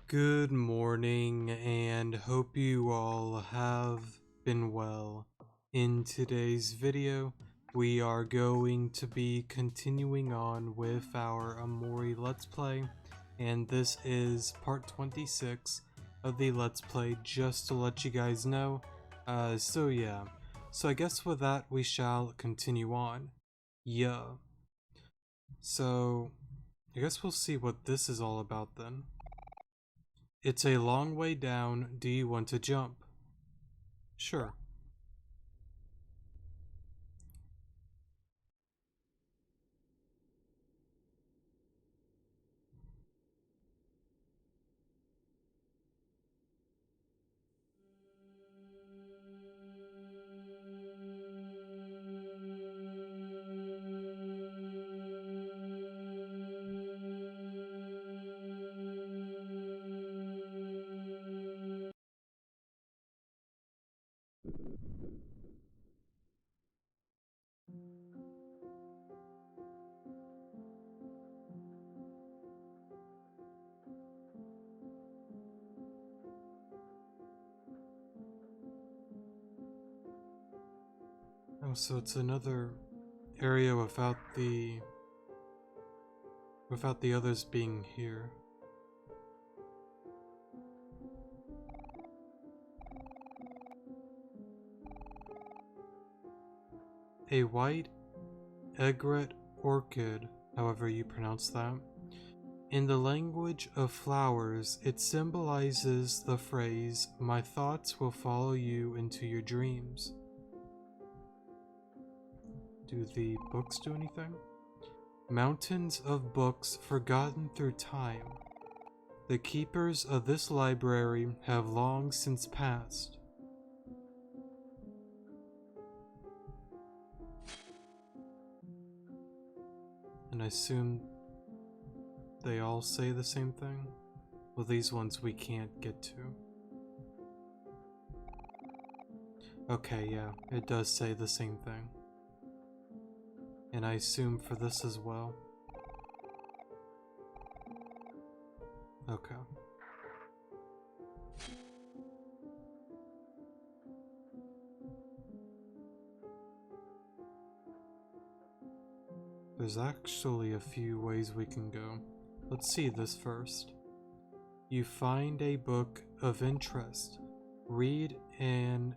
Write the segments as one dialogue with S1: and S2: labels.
S1: Good morning, and hope you all have been well. In today's video, we are going to be continuing on with our Omori Let's Play, and this is part 26 of the Let's Play, just to let you guys know. So I guess with that, we shall continue on. Yeah. So, I guess we'll see what this is all about then. It's a long way down. Do you want to jump? Sure. Oh, so it's another area without the others being here. A white egret orchid, however you pronounce that. In the language of flowers, it symbolizes the phrase, "My thoughts will follow you into your dreams." Do the books do anything? Mountains of books forgotten through time. The keepers of this library have long since passed. And I assume they all say the same thing? Well, these ones we can't get to. Okay, yeah, it does say the same thing. And I assume for this as well. Okay. There's actually a few ways we can go. Let's see this first. You find a book of interest. Read an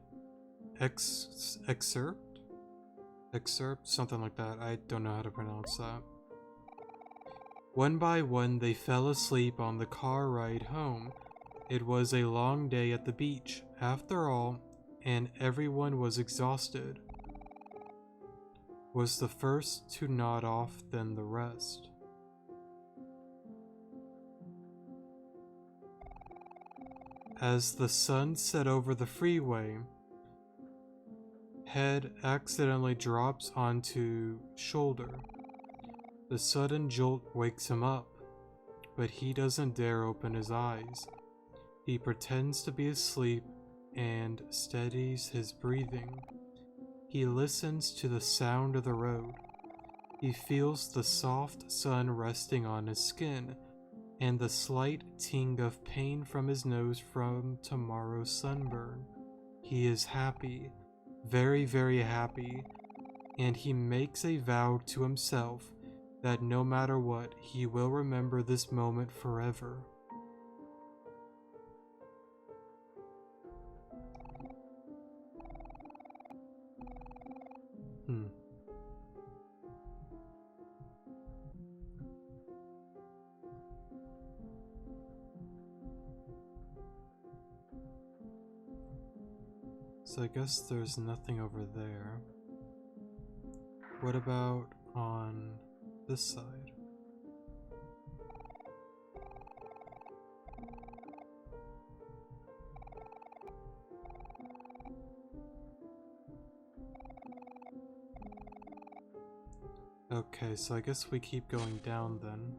S1: excerpt? Excerpt? Something like that. I don't know how to pronounce that. One by one, they fell asleep on the car ride home. It was a long day at the beach, after all, and everyone was exhausted. Was the first to nod off than the rest. As the sun set over the freeway, head accidentally drops onto shoulder. The sudden jolt wakes him up, but he doesn't dare open his eyes. He pretends to be asleep and steadies his breathing. He listens to the sound of the road. He feels the soft sun resting on his skin and the slight ting of pain from his nose from tomorrow's sunburn. He is happy, very, very happy, and he makes a vow to himself that no matter what, he will remember this moment forever. So I guess there's nothing over there. What about on this side? Okay, so I guess we keep going down then.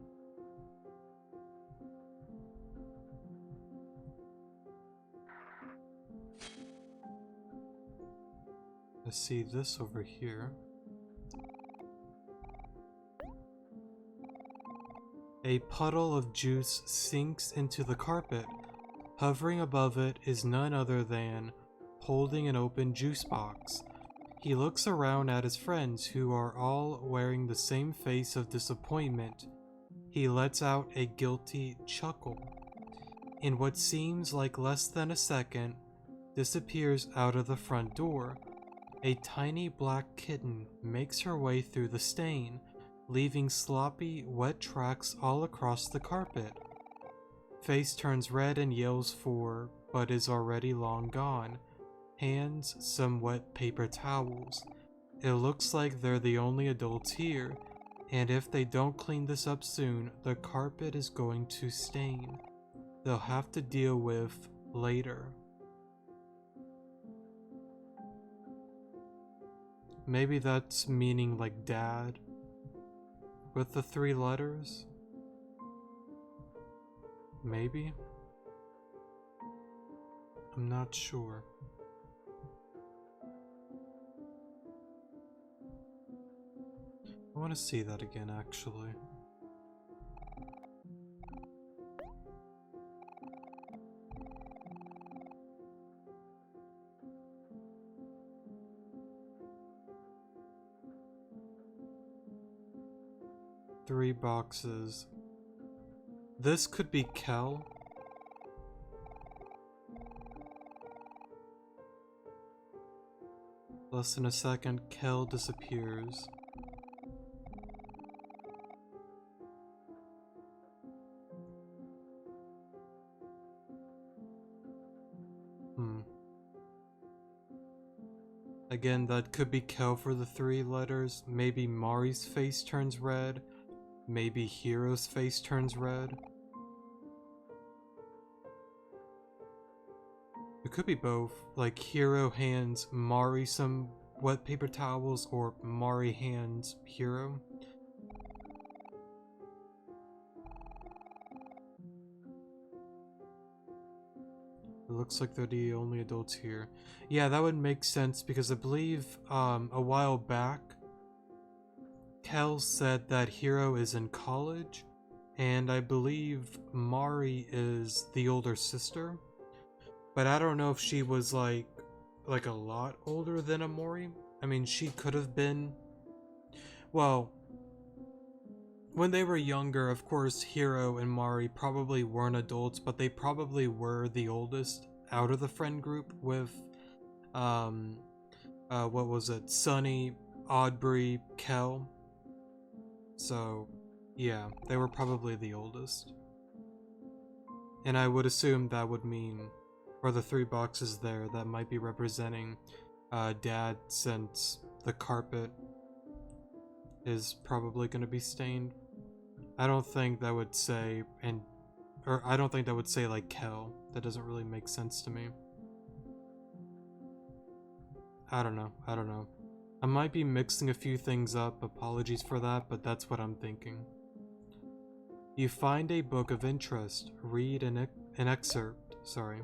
S1: I see this over here. A puddle of juice sinks into the carpet. Hovering above it is none other than holding an open juice box. He looks around at his friends, who are all wearing the same face of disappointment. He lets out a guilty chuckle. In what seems like less than a second, disappears out of the front door. A tiny black kitten makes her way through the stain, leaving sloppy, wet tracks all across the carpet. Face turns red and yells for, but is already long gone. Hands some wet paper towels. It looks like they're the only adults here, and if they don't clean this up soon, the carpet is going to stain. They'll have to deal with later. Maybe that's meaning like dad with the 3 letters? Maybe? I'm not sure. I want to see that again, actually. Three boxes. This could be Kel. Less than a second, Kel disappears. Again, that could be Kel for the 3 letters. Maybe Mari's face turns red. Maybe Hiro's face turns red. It could be both. Like Hiro hands Mari some wet paper towels, or Mari hands Hiro. It looks like they're the only adults here. Yeah, that would make sense because I believe a while back Kel said that Hiro is in college, and I believe Mari is the older sister. But I don't know if she was like a lot older than Omori. I mean, she could have been. Well, when they were younger, of course, Hiro and Mari probably weren't adults, but they probably were the oldest out of the friend group with, what was it? Sunny, Aubrey, Kel. So, yeah, they were probably the oldest. And I would assume that would mean, for the 3 boxes there, that might be representing Dad, since the carpet is probably going to be stained. I don't think that would say, I don't think that would say like Kel. That doesn't really make sense to me. I don't know. I might be mixing a few things up, apologies for that, but that's what I'm thinking. You find a book of interest, read an excerpt, sorry.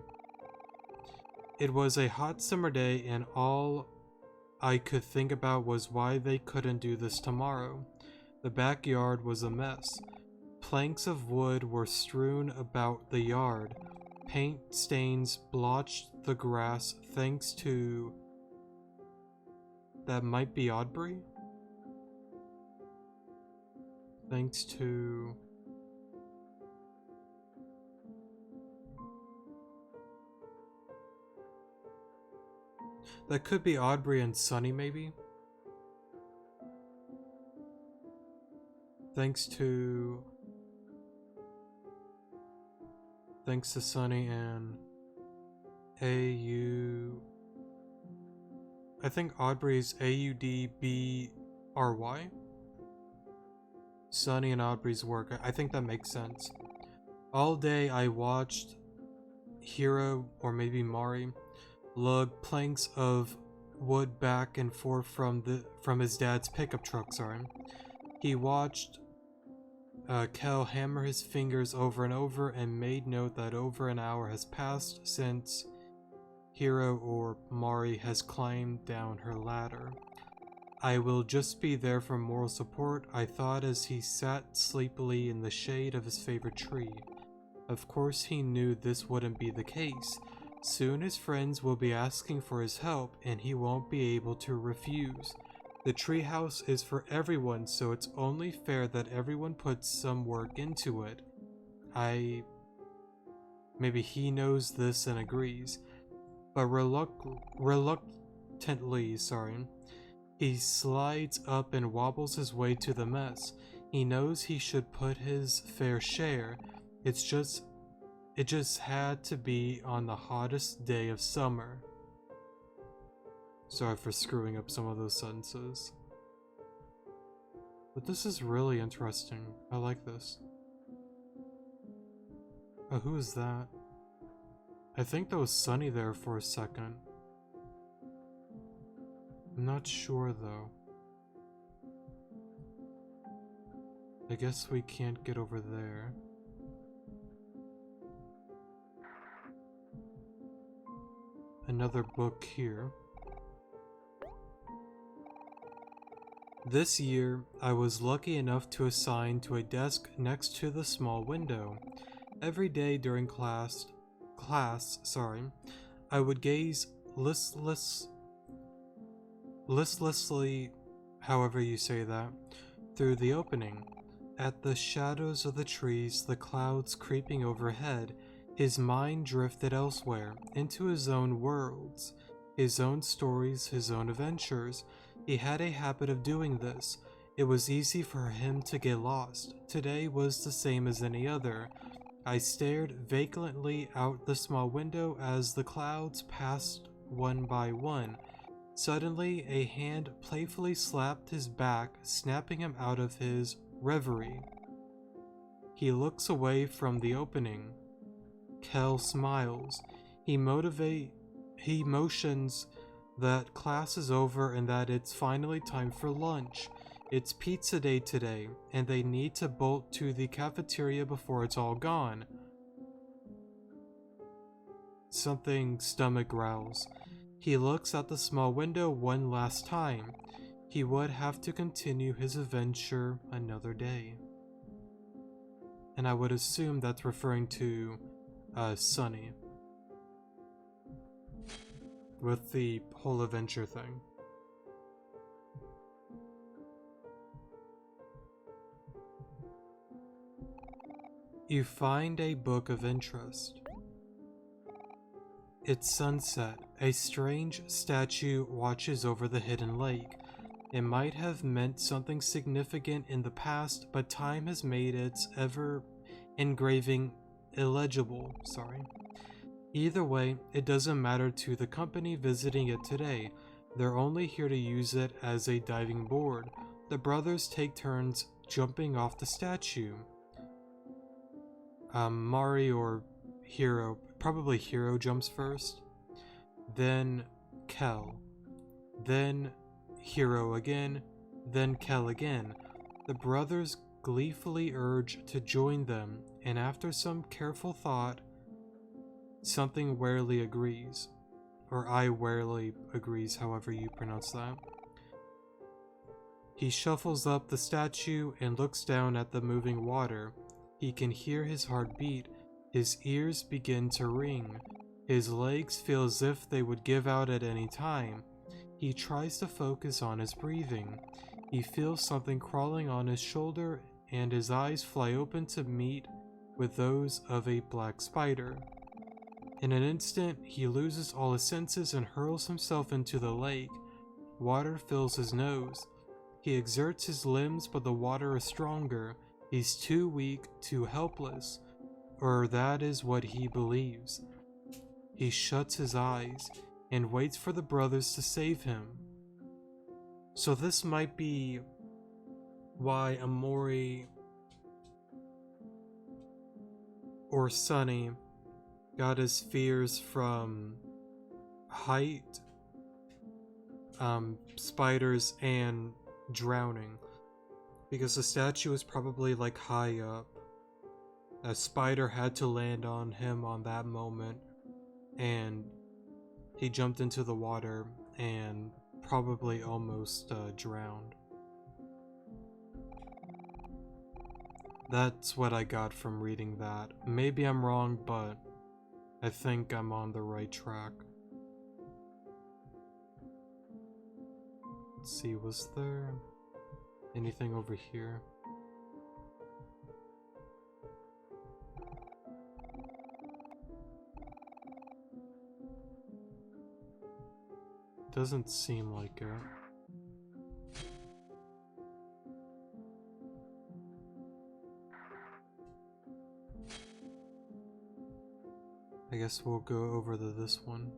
S1: It was a hot summer day, and all I could think about was why they couldn't do this tomorrow. The backyard was a mess. Planks of wood were strewn about the yard. Paint stains blotched the grass thanks to... That might be Aubrey? Thanks to... That could be Aubrey and Sunny, maybe? Thanks to Sunny and AU... I think Aubrey's AUDBRY? Sunny and Aubrey's work. I think that makes sense. All day I watched Hiro, or maybe Mari, lug planks of wood back and forth from his dad's pickup truck, sorry. He watched Kel hammer his fingers over and over and made note that over an hour has passed since Hiro or Mari has climbed down her ladder. I will just be there for moral support, I thought as he sat sleepily in the shade of his favorite tree. Of course he knew this wouldn't be the case. Soon his friends will be asking for his help and he won't be able to refuse. The treehouse is for everyone, so it's only fair that everyone puts some work into it. Maybe he knows this and agrees, but reluctantly, he slides up and wobbles his way to the mess. He knows he should put his fair share. It just had to be on the hottest day of summer. Sorry for screwing up some of those sentences. But this is really interesting. I like this. Oh, who is that? I think that was Sunny there for a second. I'm not sure though. I guess we can't get over there. Another book here. This year, I was lucky enough to assign to a desk next to the small window. Every day during class, I would gaze listlessly, however you say that, through the opening, at the shadows of the trees, the clouds creeping overhead. His mind drifted elsewhere, into his own worlds, his own stories, his own adventures. He had a habit of doing this. It was easy for him to get lost. Today was the same as any other. I stared vacantly out the small window as the clouds passed one by one. Suddenly, a hand playfully slapped his back, snapping him out of his reverie. He looks away from the opening. Kel smiles. He motions that class is over and that it's finally time for lunch. It's pizza day today, and they need to bolt to the cafeteria before it's all gone. Something stomach growls. He looks out the small window one last time. He would have to continue his adventure another day. And I would assume that's referring to Sunny. With the whole adventure thing. You find a book of interest. It's sunset. A strange statue watches over the hidden lake. It might have meant something significant in the past, but time has made its ever engraving illegible. Either way, it doesn't matter to the company visiting it today. They're only here to use it as a diving board. The brothers take turns jumping off the statue. Mari or Hiro, probably Hiro jumps first, then Kel, then Hiro again, then Kel again. The brothers gleefully urge to join them, and after some careful thought, something warily agrees, or I warily agrees, however you pronounce that. He shuffles up the statue and looks down at the moving water. He can hear his heart beat. His ears begin to ring. His legs feel as if they would give out at any time. He tries to focus on his breathing. He feels something crawling on his shoulder, and his eyes fly open to meet with those of a black spider. In an instant, he loses all his senses and hurls himself into the lake. Water fills his nose. He exerts his limbs, but the water is stronger. He's too weak, too helpless, or that is what he believes. He shuts his eyes and waits for the brothers to save him. So this might be why Omori or Sunny got his fears from height, spiders, and drowning. Because the statue is probably like high up. A spider had to land on him on that moment, and he jumped into the water and probably almost drowned. That's what I got from reading that. Maybe I'm wrong, but I think I'm on the right track. Let's see, was there anything over here? Doesn't seem like it. I guess we'll go over to this one.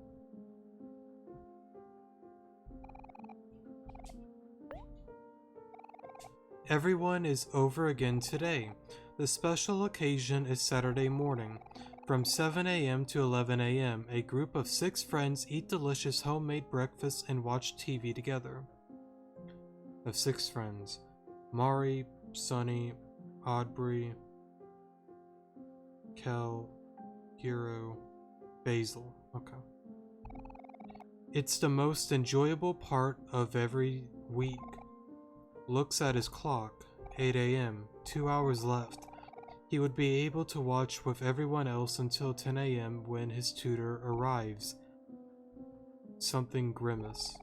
S1: Everyone is over again today. The special occasion is Saturday morning. From 7 a.m. to 11 a.m., a group of 6 friends eat delicious homemade breakfast and watch TV together. Of 6 friends: Mari, Sunny, Audrey, Kel, Hero, Basil. Okay. It's the most enjoyable part of every week. Looks at his clock. 8 a.m. 2 hours left. He would be able to watch with everyone else until 10 a.m. when his tutor arrives. Something Grimace,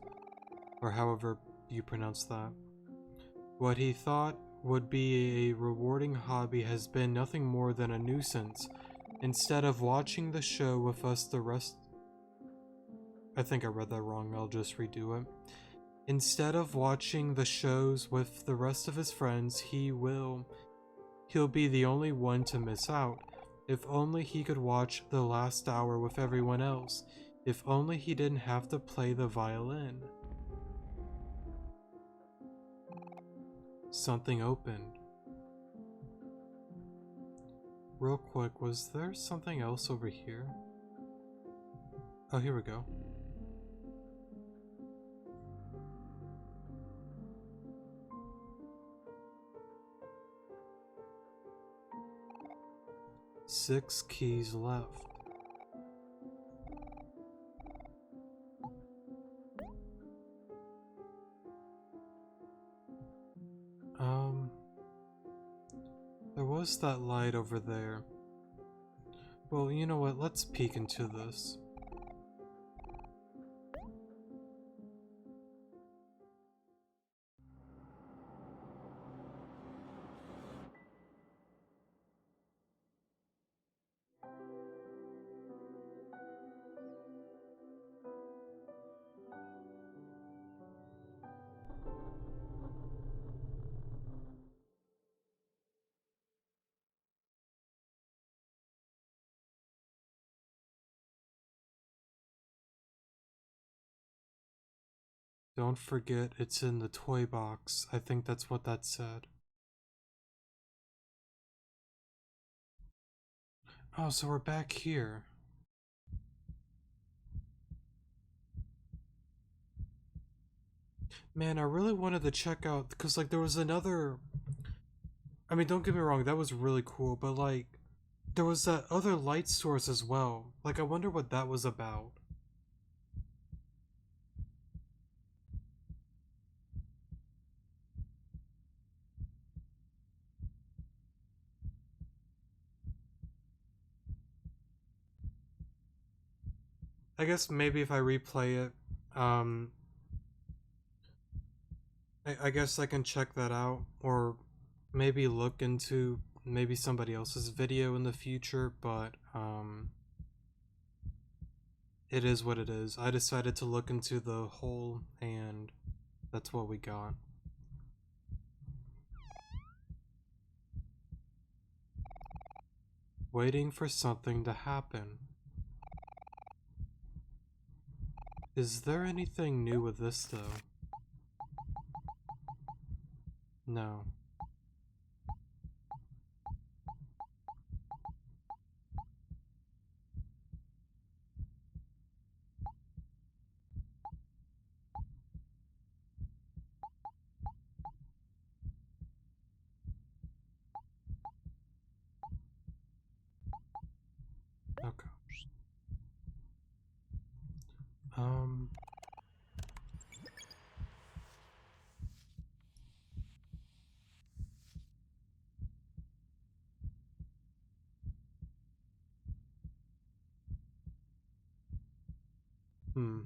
S1: or however you pronounce that. What he thought would be a rewarding hobby has been nothing more than a nuisance. Instead of watching the show with us the rest... I think I read that wrong, I'll just redo it. Instead of watching the shows with the rest of his friends, he'll be the only one to miss out. If only he could watch the last hour with everyone else. If only he didn't have to play the violin. Something opened. Real quick, was there something else over here? Oh, here we go. Six keys left. There was that light over there. Well, you know what, let's peek into this. Don't forget, it's in the toy box. I think that's what that said. Oh, so we're back here. Man, I really wanted to check out, because, like, there was another... I mean, don't get me wrong, that was really cool, but, like, there was that other light source as well. Like, I wonder what that was about. I guess maybe if I replay it, I guess I can check that out, or maybe look into maybe somebody else's video in the future, but, it is what it is. I decided to look into the hole, and that's what we got. Waiting for something to happen. Is there anything new with this, though? No. Okay. Um... Hmm.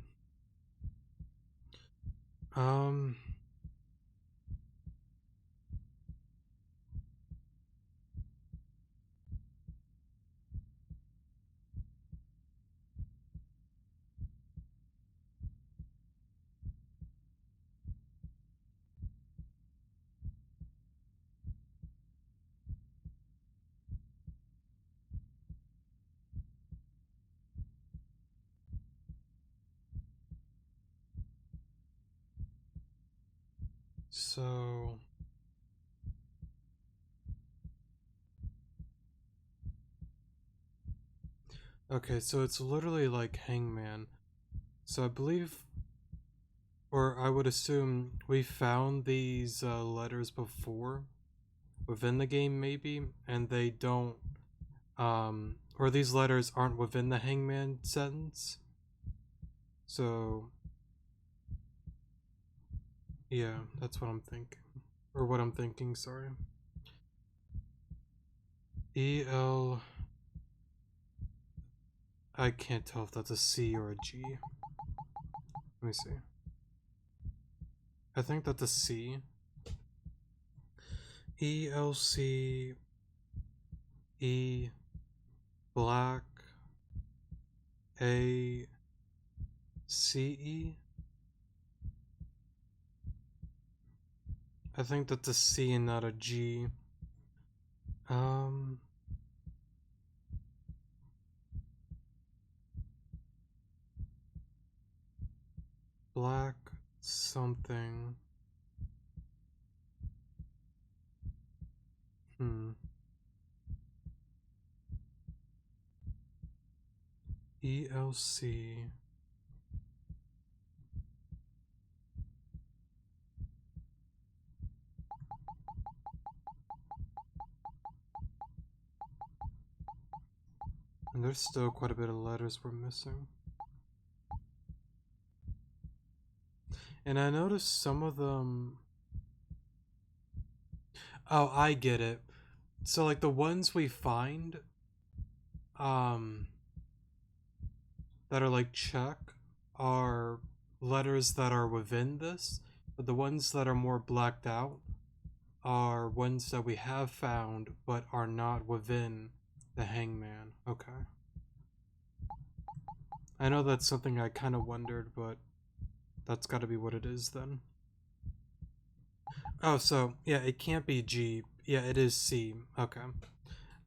S1: Um. So. Okay, so it's literally like Hangman. So I believe, or I would assume, we found these letters before within the game, maybe, and they don't, or these letters aren't within the Hangman sentence. So, yeah, that's what I'm thinking. Or what I'm thinking, sorry. E-L... I can't tell if that's a C or a G. Let me see. I think that's a C. E-L-C... E... Black... A... C-E? I think that's a C and not a G. Um... Black... something... E-L-C... And there's still quite a bit of letters we're missing. And I noticed some of them... Oh, I get it. So, like, the ones we find, um, that are, like, check are letters that are within this, but the ones that are more blacked out are ones that we have found but are not within the Hangman. Okay. I know that's something I kind of wondered, but that's gotta be what it is then. Oh, so, yeah, it can't be G. Yeah, it is C. Okay.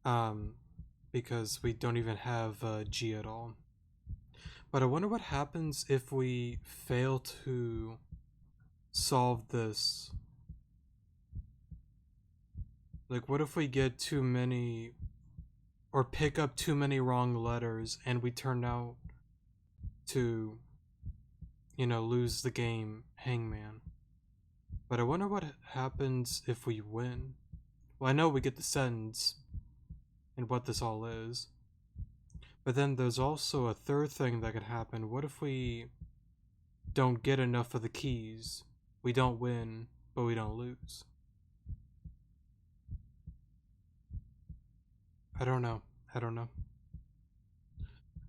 S1: Um, because we don't even have G at all. But I wonder what happens if we fail to solve this. Like, what if we get too many, or pick up too many wrong letters and we turn out to, lose the game Hangman? But I wonder what happens if we win. Well, I know we get the sentence and what this all is. But then there's also a third thing that could happen. What if we don't get enough of the keys? We don't win, but we don't lose. I don't know. I don't know.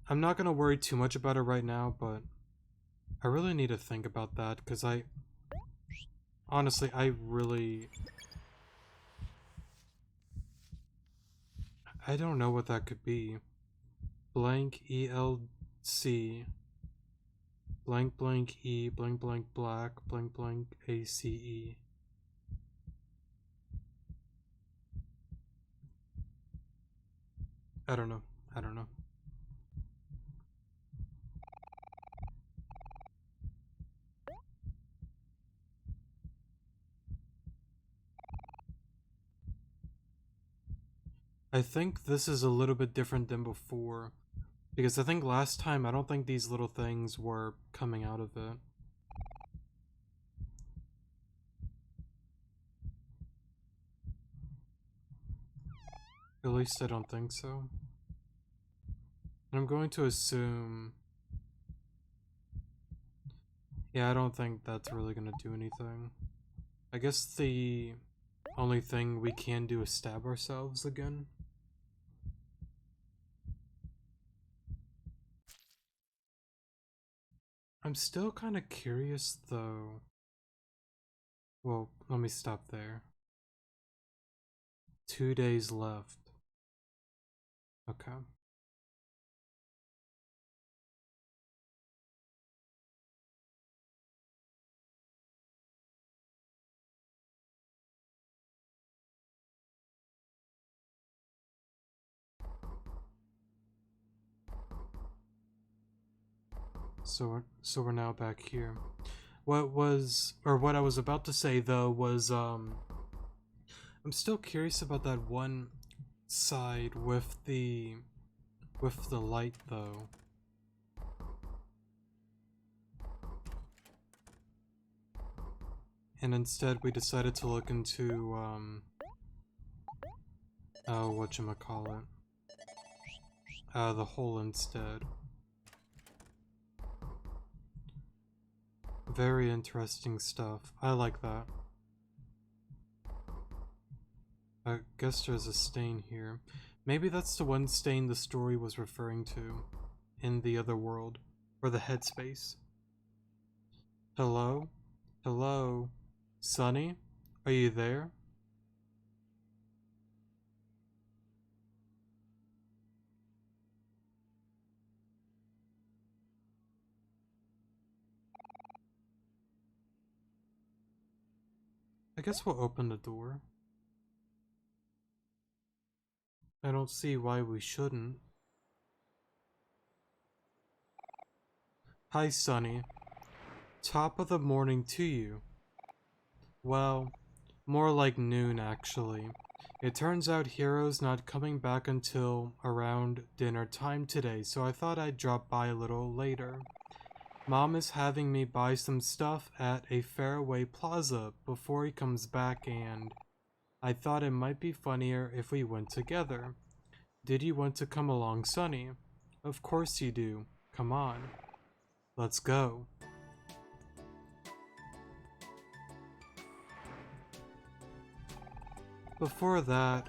S1: I'm not gonna worry too much about it right now, but I really need to think about that because honestly, I don't know what that could be. Blank ELC, blank blank E, blank blank black, blank blank ACE. I don't know. I don't know. I think this is a little bit different than before. Because I think last time, I don't think these little things were coming out of it. At least I don't think so. And I'm going to assume... Yeah, I don't think that's really gonna do anything. I guess the only thing we can do is stab ourselves again. I'm still kind of curious though. Well, let me stop there. 2 days left. Okay. So we're now back here. What I was about to say though was I'm still curious about that one side with the light though. And instead we decided to look into oh, whatchamacallit, the hole instead. Very interesting stuff. I like that. I guess there's a stain here. Maybe that's the one stain the story was referring to in the other world, or the headspace. Hello? Hello? Sunny? Are you there? I guess we'll open the door. I don't see why we shouldn't. Hi, Sunny. Top of the morning to you. Well, more like noon, actually. It turns out Hero's not coming back until around dinner time today, so I thought I'd drop by a little later. Mom is having me buy some stuff at a Fairway Plaza before he comes back, and I thought it might be funnier if we went together. Did you want to come along, Sunny? Of course you do. Come on. Let's go. Before that,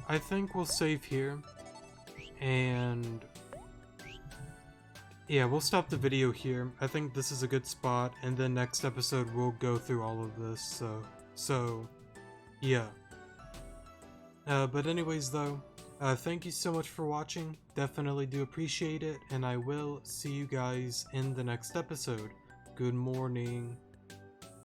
S1: I think we'll save here, and yeah, we'll stop the video here. I think this is a good spot, and then next episode we'll go through all of this, so yeah. But anyways though, thank you so much for watching, definitely do appreciate it, and I will see you guys in the next episode. Good morning.